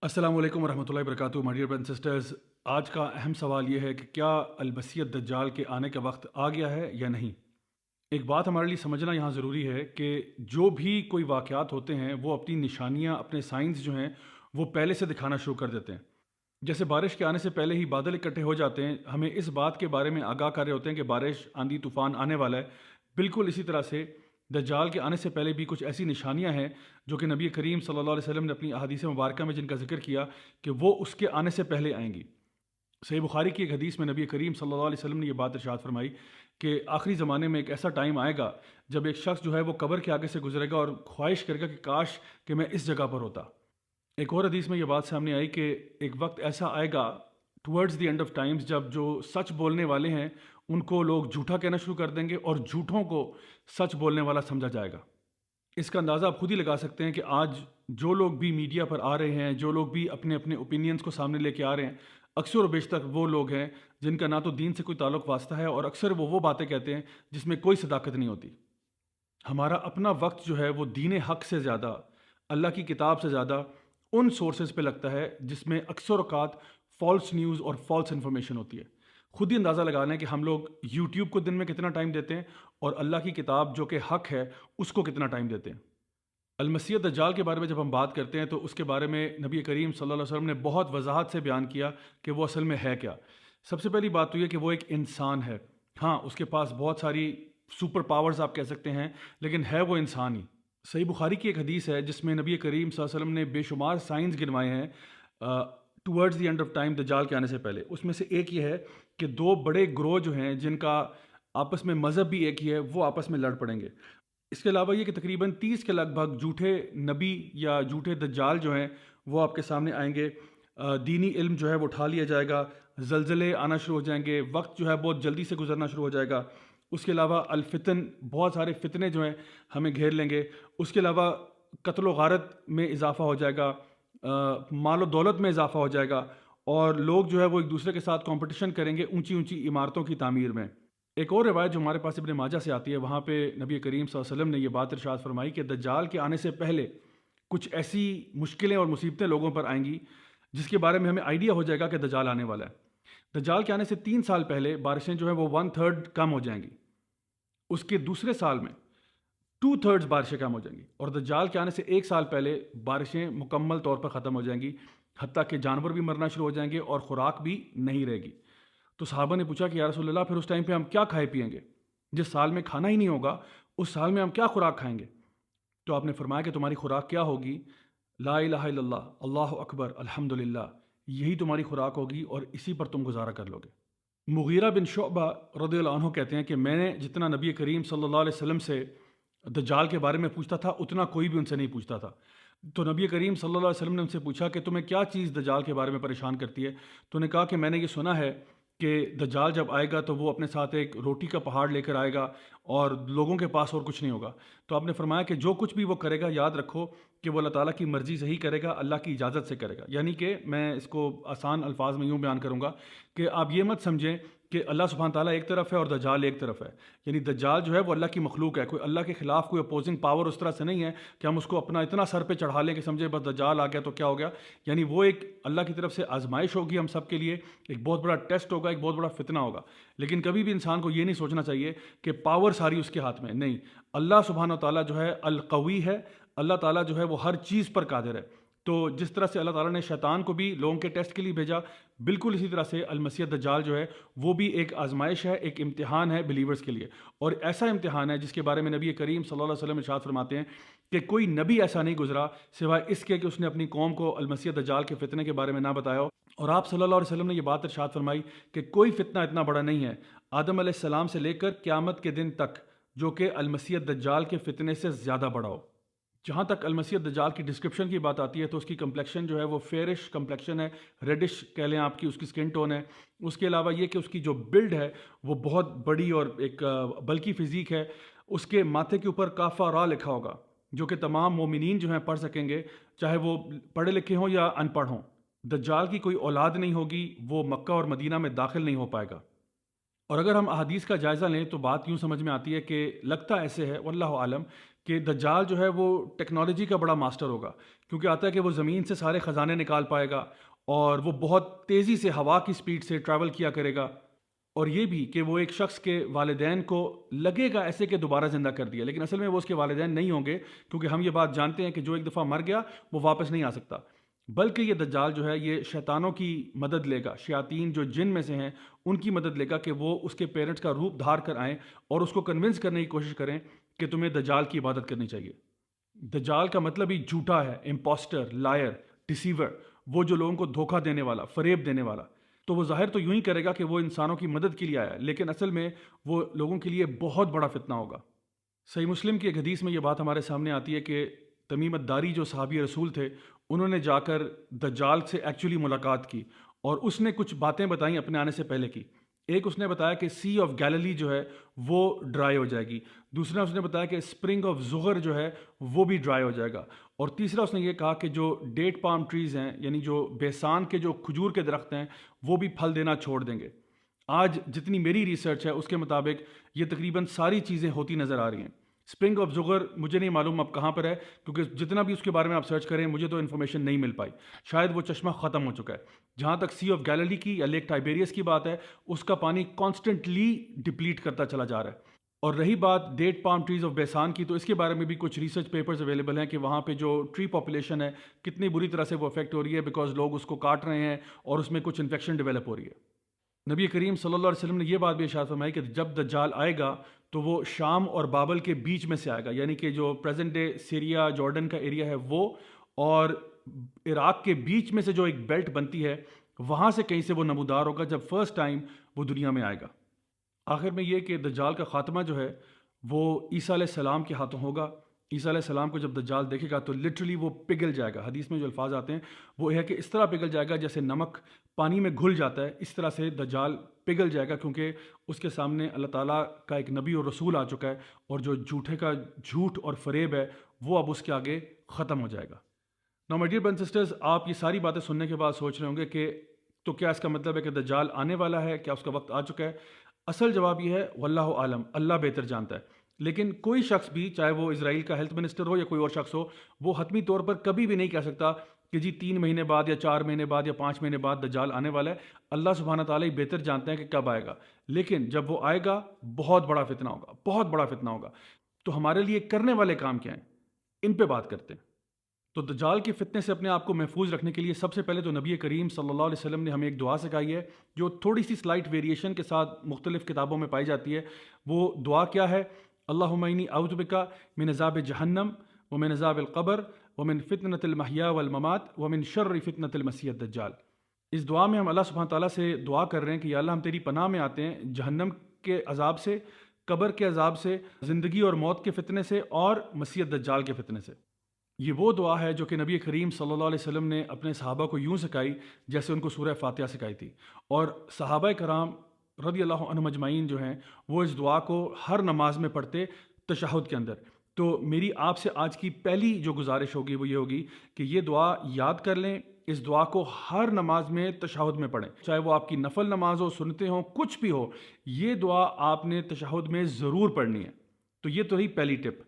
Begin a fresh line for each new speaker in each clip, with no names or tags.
السلام علیکم ورحمۃ اللہ وبرکاتہ مائی ڈیئر برادرز اینڈ سسٹرز۔ آج کا اہم سوال یہ ہے کہ کیا المسیح الدجال کے آنے کا وقت آ گیا ہے یا نہیں۔ ایک بات ہمارے لیے سمجھنا یہاں ضروری ہے کہ جو بھی کوئی واقعات ہوتے ہیں وہ اپنی نشانیاں، اپنے سائنز جو ہیں وہ پہلے سے دکھانا شروع کر دیتے ہیں۔ جیسے بارش کے آنے سے پہلے ہی بادل اکٹھے ہو جاتے ہیں، ہمیں اس بات کے بارے میں آگاہ کر رہے ہوتے ہیں کہ بارش، آندھی، طوفان آنے والا ہے۔ بالکل اسی طرح سے دجال کے آنے سے پہلے بھی کچھ ایسی نشانیاں ہیں جو کہ نبی کریم صلی اللہ علیہ وسلم نے اپنی احادیث مبارکہ میں جن کا ذکر کیا کہ وہ اس کے آنے سے پہلے آئیں گی۔ صحیح بخاری کی ایک حدیث میں نبی کریم صلی اللہ علیہ وسلم نے یہ بات ارشاد فرمائی کہ آخری زمانے میں ایک ایسا ٹائم آئے گا جب ایک شخص جو ہے وہ قبر کے آگے سے گزرے گا اور خواہش کرے گا کہ کاش کہ میں اس جگہ پر ہوتا۔ ایک اور حدیث میں یہ بات سامنے آئی کہ ایک وقت ایسا آئے گا towards the end of times جب جو سچ بولنے والے ہیں ان کو لوگ جھوٹا کہنا شروع کر دیں گے اور جھوٹوں کو سچ بولنے والا سمجھا جائے گا۔ اس کا اندازہ آپ خود ہی لگا سکتے ہیں کہ آج جو لوگ بھی میڈیا پر آ رہے ہیں، جو لوگ بھی اپنے اپنے اوپینینز کو سامنے لے کے آ رہے ہیں، اکثر و بیشتر وہ لوگ ہیں جن کا نہ تو دین سے کوئی تعلق واسطہ ہے اور اکثر وہ باتیں کہتے ہیں جس میں کوئی صداقت نہیں ہوتی۔ ہمارا اپنا وقت جو ہے وہ دین حق سے زیادہ، اللہ کی کتاب سے زیادہ ان سورسز پہ لگتا ہے جس میں اکثر اوقات فالس نیوز اور فالس انفارمیشن ہوتی ہے۔ خود ہی اندازہ لگانا ہے کہ ہم لوگ یوٹیوب کو دن میں کتنا ٹائم دیتے ہیں اور اللہ کی کتاب جو کہ حق ہے اس کو کتنا ٹائم دیتے ہیں۔ المسیح دجال کے بارے میں جب ہم بات کرتے ہیں تو اس کے بارے میں نبی کریم صلی اللہ علیہ وسلم نے بہت وضاحت سے بیان کیا کہ وہ اصل میں ہے کیا۔ سب سے پہلی بات تو یہ کہ وہ ایک انسان ہے۔ ہاں، اس کے پاس بہت ساری سپر پاورز آپ کہہ سکتے ہیں، لیکن ہے وہ انسان ہی۔ صحیح بخاری کی ایک حدیث ہے جس میں نبی کریم صلی اللہ علیہ وسلم نے بے شمار سائنز گنوائے ہیں towards the end of time دجال کے آنے سے پہلے۔ اس میں سے ایک یہ ہے کہ دو بڑے گروہ جو ہیں جن کا آپس میں مذہب بھی ایک ہی ہے وہ آپس میں لڑ پڑیں گے۔ اس کے علاوہ یہ کہ تقریباً 30 کے لگ بھگ جھوٹے نبی یا جھوٹے دجال جو ہیں وہ آپ کے سامنے آئیں گے۔ دینی علم جو ہے وہ اٹھا لیا جائے گا، زلزلے آنا شروع ہو جائیں گے، وقت جو ہے بہت جلدی سے گزرنا شروع ہو جائے گا۔ اس کے علاوہ الفتن، بہت سارے فتنے جو ہیں ہمیں گھیر لیں گے۔ اس کے علاوہ قتل و غارت میں اضافہ ہو جائے گا، مال و دولت میں اضافہ ہو جائے گا، اور لوگ جو ہے وہ ایک دوسرے کے ساتھ کمپٹیشن کریں گے اونچی اونچی عمارتوں کی تعمیر میں۔ ایک اور روایت جو ہمارے پاس ابن ماجہ سے آتی ہے، وہاں پہ نبی کریم صلی اللہ علیہ وسلم نے یہ بات ارشاد فرمائی کہ دجال کے آنے سے پہلے کچھ ایسی مشکلیں اور مصیبتیں لوگوں پر آئیں گی جس کے بارے میں ہمیں آئیڈیا ہو جائے گا کہ دجال آنے والا ہے۔ دجال کے آنے سے 3 سال پہلے بارشیں جو ہیں وہ 1/3 کم ہو جائیں گی، اس کے دوسرے سال میں 2/3 بارشیں کم ہو جائیں گی، اور دجال کے آنے سے 1 سال پہلے بارشیں مکمل طور پر ختم ہو جائیں گی، حتیٰ کہ جانور بھی مرنا شروع ہو جائیں گے اور خوراک بھی نہیں رہے گی۔ تو صحابہ نے پوچھا کہ یا رسول اللہ پھر اس ٹائم پہ ہم کیا کھائے پیئیں گے؟ جس سال میں کھانا ہی نہیں ہوگا اس سال میں ہم کیا خوراک کھائیں گے؟ تو آپ نے فرمایا کہ تمہاری خوراک کیا ہوگی؟ لا الہ الا اللہ، اللہ اکبر، الحمدللہ، یہی تمہاری خوراک ہوگی اور اسی پر تم گزارا کر لو گے۔ مغیرہ بن شعبہ رضی اللہ عنہ کہتے ہیں کہ میں نے جتنا نبی کریم صلی اللہ علیہ وسلم سے دجال کے بارے میں پوچھتا تھا اتنا کوئی بھی ان سے نہیں پوچھتا تھا۔ تو نبی کریم صلی اللہ علیہ وسلم نے ان سے پوچھا کہ تمہیں کیا چیز دجال کے بارے میں پریشان کرتی ہے؟ تو نے کہا کہ میں نے یہ سنا ہے کہ دجال جب آئے گا تو وہ اپنے ساتھ ایک روٹی کا پہاڑ لے کر آئے گا اور لوگوں کے پاس اور کچھ نہیں ہوگا۔ تو آپ نے فرمایا کہ جو کچھ بھی وہ کرے گا یاد رکھو کہ وہ اللہ تعالیٰ کی مرضی سے ہی کرے گا، اللہ کی اجازت سے کرے گا۔ یعنی کہ میں اس کو آسان الفاظ میں یوں بیان کروں گا کہ آپ یہ مت سمجھیں کہ اللہ سبحانہ تعالیٰ ایک طرف ہے اور دجال ایک طرف ہے۔ یعنی دجال جو ہے وہ اللہ کی مخلوق ہے، کوئی اللہ کے خلاف کوئی اپوزنگ پاور اس طرح سے نہیں ہے کہ ہم اس کو اپنا اتنا سر پہ چڑھا لیں کہ سمجھے بس دجال آ گیا تو کیا ہو گیا۔ یعنی وہ ایک اللہ کی طرف سے آزمائش ہوگی ہم سب کے لیے، ایک بہت بڑا ٹیسٹ ہوگا، ایک بہت بڑا فتنہ ہوگا۔ لیکن کبھی بھی انسان کو یہ نہیں سوچنا چاہیے کہ پاور ساری اس کے ہاتھ میں نہیں۔ اللہ سبحانہ تعالیٰ جو ہے القوی ہے، اللہ تعالیٰ جو ہے وہ ہر چیز پر قادر ہے۔ تو جس طرح سے اللہ تعالیٰ نے شیطان کو بھی لوگوں کے ٹیسٹ کے لیے بھیجا، بالکل اسی طرح سے المسیح دجال جو ہے وہ بھی ایک آزمائش ہے، ایک امتحان ہے بلیورز کے لیے، اور ایسا امتحان ہے جس کے بارے میں نبی کریم صلی اللہ علیہ وسلم ارشاد فرماتے ہیں کہ کوئی نبی ایسا نہیں گزرا سوائے اس کے کہ اس نے اپنی قوم کو المسیح دجال کے فتنے کے بارے میں نہ بتایا ہو۔ اور آپ صلی اللہ علیہ وسلم نے یہ بات ارشاد فرمائی کہ کوئی فتنہ اتنا بڑا نہیں ہے آدم علیہ السلام سے لے کر قیامت کے دن تک جو کہ المسیح دجال کے فتنے سے زیادہ بڑا ہو۔ جہاں تک المسیح دجال کی ڈسکرپشن کی بات آتی ہے تو اس کی کمپلیکشن جو ہے وہ فیرش کمپلیکشن ہے، ریڈش کہہ لیں آپ کی، اس کی سکن ٹون ہے۔ اس کے علاوہ یہ کہ اس کی جو بلڈ ہے وہ بہت بڑی اور ایک بلکی فزیک ہے۔ اس کے ماتھے کے اوپر کافہ را لکھا ہوگا جو کہ تمام مومنین جو ہیں پڑھ سکیں گے، چاہے وہ پڑھے لکھے ہوں یا ان پڑھ ہوں۔ دجال کی کوئی اولاد نہیں ہوگی، وہ مکہ اور مدینہ میں داخل نہیں ہو پائے گا۔ اور اگر ہم احادیث کا جائزہ لیں تو بات یوں سمجھ میں آتی ہے کہ لگتا ایسے ہے واللہ عالم کہ دجال جو ہے وہ ٹیکنالوجی کا بڑا ماسٹر ہوگا، کیونکہ آتا ہے کہ وہ زمین سے سارے خزانے نکال پائے گا، اور وہ بہت تیزی سے ہوا کی سپیڈ سے ٹریول کیا کرے گا، اور یہ بھی کہ وہ ایک شخص کے والدین کو لگے گا ایسے کہ دوبارہ زندہ کر دیا، لیکن اصل میں وہ اس کے والدین نہیں ہوں گے، کیونکہ ہم یہ بات جانتے ہیں کہ جو ایک دفعہ مر گیا وہ واپس نہیں آ سکتا، بلکہ یہ دجال جو ہے یہ شیطانوں کی مدد لے گا، شیاطین جو جن میں سے ہیں ان کی مدد لے گا کہ وہ اس کے پیرنٹس کا روپ دھار کر آئیں اور اس کو کنونس کرنے کی کوشش کریں کہ تمہیں دجال کی عبادت کرنی چاہیے۔ دجال کا مطلب ہی جھوٹا ہے، امپوسٹر، لائر، ڈیسیور، وہ جو لوگوں کو دھوکہ دینے والا، فریب دینے والا۔ تو وہ ظاہر تو یوں ہی کرے گا کہ وہ انسانوں کی مدد کے لیے آیا، لیکن اصل میں وہ لوگوں کے لیے بہت بڑا فتنہ ہوگا۔ صحیح مسلم کی ایک حدیث میں یہ بات ہمارے سامنے آتی ہے کہ تمیم الداری جو صحابی رسول تھے، انہوں نے جا کر دجال سے ایکچولی ملاقات کی، اور اس نے کچھ باتیں بتائیں اپنے آنے سے پہلے کی۔ ایک اس نے بتایا کہ سی آف گیلیلی جو ہے وہ ڈرائی ہو جائے گی، دوسرا اس نے بتایا کہ اسپرنگ آف زغر جو ہے وہ بھی ڈرائی ہو جائے گا، اور تیسرا اس نے یہ کہا کہ جو ڈیٹ پام ٹریز ہیں، یعنی جو بیسان کے جو کھجور کے درخت ہیں، وہ بھی پھل دینا چھوڑ دیں گے۔ آج جتنی میری ریسرچ ہے اس کے مطابق یہ تقریباً ساری چیزیں ہوتی نظر آ رہی ہیں۔ اسپرنگ آف زغر مجھے نہیں معلوم اب کہاں پر ہے، کیونکہ جتنا بھی اس کے بارے میں آپ سرچ کریں مجھے تو انفارمیشن نہیں مل پائی، شاید وہ چشمہ ختم ہو چکا ہے۔ جہاں تک سی آف گیلیلی کی یا لیک ٹائبیریس کی بات ہے، اس کا پانی کانسٹنٹلی ڈپلیٹ کرتا چلا جا رہا ہے۔ اور رہی بات ڈیٹ پام ٹریز آف بیسان کی، تو اس کے بارے میں بھی کچھ ریسرچ پیپرز اویلیبل ہیں کہ وہاں پہ جو ٹری پاپولیشن ہے کتنی بری طرح سے وہ افیکٹ ہو رہی ہے، بیکاز لوگ اس کو کاٹ رہے ہیں اور اس میں کچھ انفیکشن ڈیولپ ہو رہی ہے۔ نبی کریم صلی اللہ علیہ وسلم نے یہ بات بھی ارشاد فرمائی کہ جب دجال آئے گا تو وہ شام اور بابل کے بیچ میں سے آئے گا، یعنی کہ جو پریزنٹ ڈے سیریا جارڈن کا ایریا ہے وہ، اور عراق کے بیچ میں سے جو ایک بیلٹ بنتی ہے وہاں سے کہیں سے وہ نمودار ہوگا جب فرسٹ ٹائم وہ دنیا میں آئے گا۔ آخر میں یہ کہ دجال کا خاتمہ جو ہے وہ عیسیٰ علیہ السلام کے ہاتھوں ہوگا۔ عیسیٰ علیہ السلام کو جب دجال دیکھے گا تو لٹرلی وہ پگھل جائے گا۔ حدیث میں جو الفاظ آتے ہیں وہ یہ ہے کہ اس طرح پگھل جائے گا جیسے نمک پانی میں گھل جاتا ہے، اس طرح سے دجال پگھل جائے گا، کیونکہ اس کے سامنے اللہ تعالیٰ کا ایک نبی اور رسول آ چکا ہے، اور جو جھوٹے کا جھوٹ اور فریب ہے وہ اب اس کے آگے ختم ہو جائے گا۔ Now my dear brothers and sisters, آپ یہ ساری باتیں سننے کے بعد سوچ رہے ہوں گے کہ تو کیا اس کا مطلب ہے کہ دجال آنے والا ہے، کیا اس کا وقت آ چکا ہے؟ اصل جواب یہ ہے واللہ عالم، اللہ بہتر جانتا ہے۔ لیکن کوئی شخص بھی، چاہے وہ اسرائیل کا ہیلتھ منسٹر ہو یا کوئی اور شخص ہو، وہ حتمی طور پر کبھی بھی نہیں کہہ سکتا کہ جی 3 مہینے بعد یا 4 مہینے بعد یا 5 مہینے بعد دجال آنے والا ہے۔ اللہ سبحانہ تعالیٰ ہی بہتر جانتے ہیں کہ کب آئے گا، لیکن جب وہ آئے گا بہت بڑا فتنہ ہوگا، بہت بڑا فتنہ ہوگا۔ تو ہمارے لیے کرنے والے کام کیا ہیں، ان پہ بات کرتے ہیں۔ تو دجال کے فتنے سے اپنے آپ کو محفوظ رکھنے کے لیے سب سے پہلے تو نبی کریم صلی اللہ علیہ وسلم نے ہمیں ایک دعا سکھائی ہے، جو تھوڑی سی سلائٹ ویریشن کے ساتھ مختلف کتابوں میں پائی جاتی ہے۔ وہ دعا کیا ہے؟ اللہم انی اعوذ بک من عذاب جہنم ومن عذاب القبر ومن فتنۃ المحیا والممات ومن شر فتنۃ المسیح الدجال۔ اس دعا میں ہم اللہ سبحانہ تعالیٰ سے دعا کر رہے ہیں کہ یا اللہ ہم تیری پناہ میں آتے ہیں جہنم کے عذاب سے، قبر کے عذاب سے، زندگی اور موت کے فتنے سے، اور مسیح الدجال کے فتنے سے۔ یہ وہ دعا ہے جو کہ نبی کریم صلی اللہ علیہ وسلم نے اپنے صحابہ کو یوں سکھائی جیسے ان کو سورہ فاتحہ سکھائی تھی، اور صحابہ کرام رضی اللہ عنہم اجمعین جو ہیں وہ اس دعا کو ہر نماز میں پڑھتے تشہد کے اندر۔ تو میری آپ سے آج کی پہلی جو گزارش ہوگی وہ یہ ہوگی کہ یہ دعا یاد کر لیں، اس دعا کو ہر نماز میں تشہد میں پڑھیں، چاہے وہ آپ کی نفل نماز ہو، سنتے ہوں، کچھ بھی ہو، یہ دعا آپ نے تشہد میں ضرور پڑھنی ہے۔ تو یہ تو رہی پہلی ٹپ۔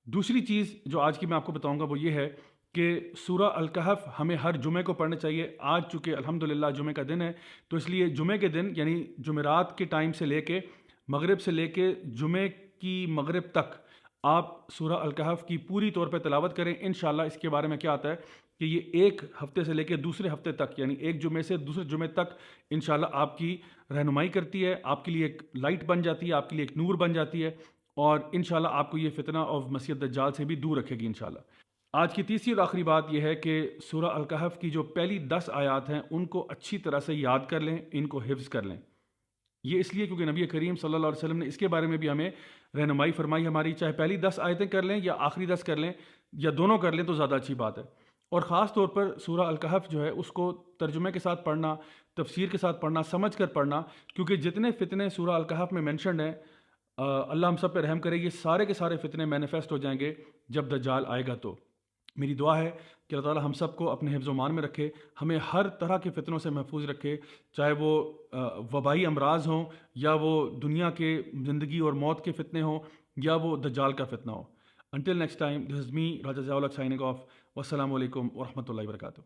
دوسری چیز جو آج کی میں آپ کو بتاؤں گا وہ یہ ہے کہ سورہ الکہف ہمیں ہر جمعے کو پڑھنا چاہیے۔ آج چونکہ الحمدللہ جمعے کا دن ہے، تو اس لیے جمعے کے دن یعنی جمعرات کے ٹائم سے لے کے مغرب سے لے کے جمعے کی مغرب تک آپ سورہ الکہف کی پوری طور پہ تلاوت کریں انشاءاللہ۔ اس کے بارے میں کیا آتا ہے کہ یہ ایک ہفتے سے لے کے دوسرے ہفتے تک، یعنی ایک جمعے سے دوسرے جمعے تک انشاءاللہ آپ کی رہنمائی کرتی ہے، آپ کے لیے ایک لائٹ بن جاتی ہے، آپ کے لیے ایک نور بن جاتی ہے، اور انشاءاللہ آپ کو یہ فتنہ آف مسیح الدجال سے بھی دور رکھے گی انشاءاللہ۔ آج کی تیسری اور آخری بات یہ ہے کہ سورہ الکہف کی جو پہلی 10 آیات ہیں ان کو اچھی طرح سے یاد کر لیں، ان کو حفظ کر لیں۔ یہ اس لیے کیونکہ نبی کریم صلی اللہ علیہ وسلم نے اس کے بارے میں بھی ہمیں رہنمائی فرمائی ہماری، چاہے پہلی 10 آیتیں کر لیں یا آخری 10 کر لیں یا دونوں کر لیں تو زیادہ اچھی بات ہے۔ اور خاص طور پر سورہ الکہف جو ہے اس کو ترجمے کے ساتھ پڑھنا، تفسیر کے ساتھ پڑھنا، سمجھ کر پڑھنا، کیونکہ جتنے فتنے سورہ الکہف میں مینشنڈ ہیں، اللہ ہم سب پہ رحم کرے، یہ سارے کے سارے فتنے مینیفیسٹ ہو جائیں گے جب دجال آئے گا۔ تو میری دعا ہے کہ اللہ تعالیٰ ہم سب کو اپنے حفظ و مان میں رکھے، ہمیں ہر طرح کے فتنوں سے محفوظ رکھے، چاہے وہ وبائی امراض ہوں یا وہ دنیا کے زندگی اور موت کے فتنے ہوں یا وہ دجال کا فتنہ ہو۔ Until next time, this is me, Raja Zawlak, signing off. Wassalamu alaikum wa rahmatullahi wa barakatuh.